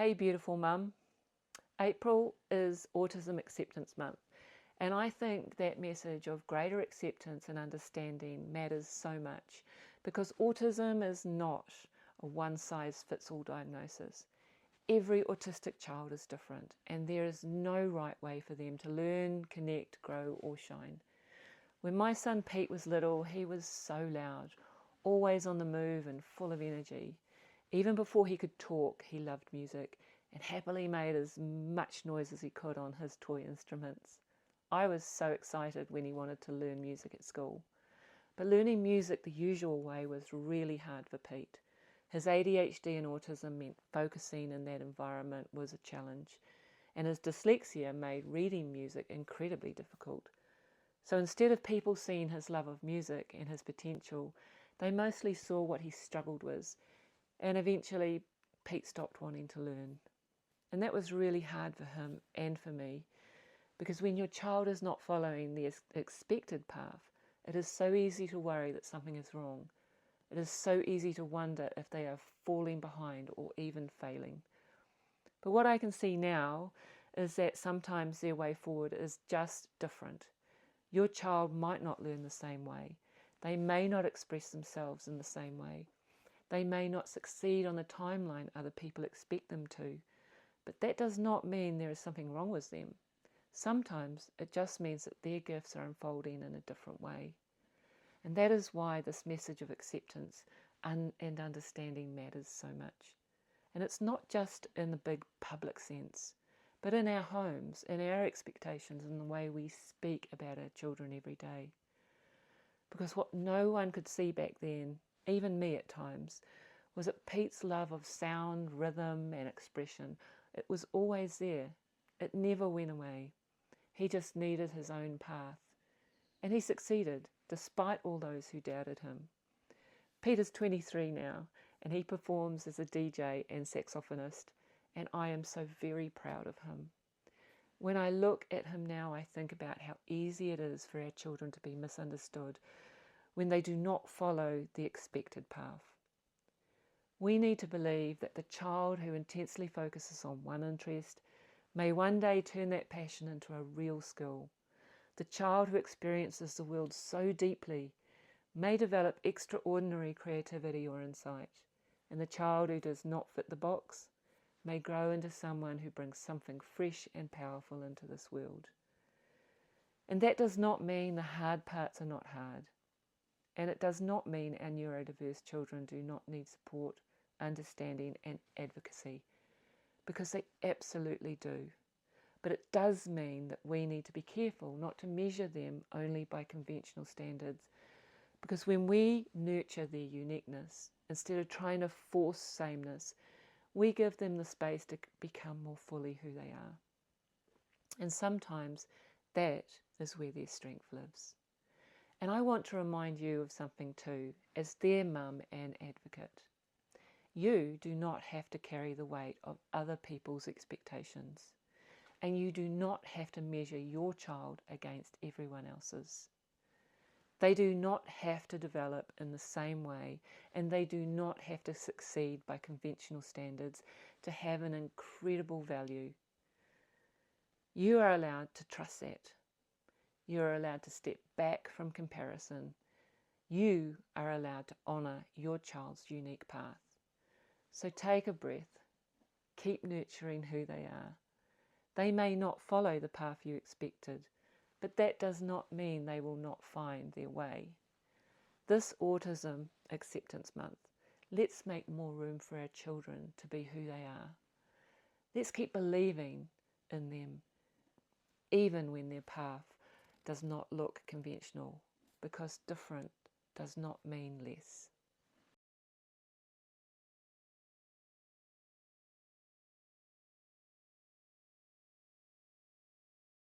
Hey beautiful mum. April is Autism Acceptance Month, and I think that message of greater acceptance and understanding matters so much because autism is not a one-size-fits-all diagnosis. Every autistic child is different, and there is no right way for them to learn, connect, grow or shine. When my son Pete was little, he was so loud, always on the move and full of energy. Even before he could talk, he loved music and happily made as much noise as he could on his toy instruments. I was so excited when he wanted to learn music at school. But learning music the usual way was really hard for Pete. His ADHD and autism meant focusing in that environment was a challenge, and his dyslexia made reading music incredibly difficult. So instead of people seeing his love of music and his potential, they mostly saw what he struggled with, and eventually Pete stopped wanting to learn. And that was really hard for him and for me, because when your child is not following the expected path, it is so easy to worry that something is wrong. It is so easy to wonder if they are falling behind or even failing. But what I can see now is that sometimes their way forward is just different. Your child might not learn the same way. They may not express themselves in the same way. They may not succeed on the timeline other people expect them to. But that does not mean there is something wrong with them. Sometimes it just means that their gifts are unfolding in a different way. And that is why this message of acceptance and understanding matters so much. And it's not just in the big public sense, but in our homes, in our expectations, in the way we speak about our children every day. Because what no one could see back then, even me at times, was that Pete's love of sound, rhythm and expression. It was always there. It never went away. He just needed his own path. And he succeeded, despite all those who doubted him. Pete is 23 now, and he performs as a DJ and saxophonist, and I am so very proud of him. When I look at him now, I think about how easy it is for our children to be misunderstood when they do not follow the expected path. We need to believe that the child who intensely focuses on one interest may one day turn that passion into a real skill. The child who experiences the world so deeply may develop extraordinary creativity or insight, and the child who does not fit the box may grow into someone who brings something fresh and powerful into this world. And that does not mean the hard parts are not hard. And it does not mean our neurodiverse children do not need support, understanding and advocacy, because they absolutely do. But it does mean that we need to be careful not to measure them only by conventional standards, because when we nurture their uniqueness, instead of trying to force sameness, we give them the space to become more fully who they are. And sometimes that is where their strength lives. And I want to remind you of something too, as their mum and advocate. You do not have to carry the weight of other people's expectations, and you do not have to measure your child against everyone else's. They do not have to develop in the same way, and they do not have to succeed by conventional standards to have an incredible value. You are allowed to trust that. You are allowed to step back from comparison. You are allowed to honour your child's unique path. So take a breath. Keep nurturing who they are. They may not follow the path you expected, but that does not mean they will not find their way. This Autism Acceptance Month, let's make more room for our children to be who they are. Let's keep believing in them, even when their path does not look conventional, because different does not mean less.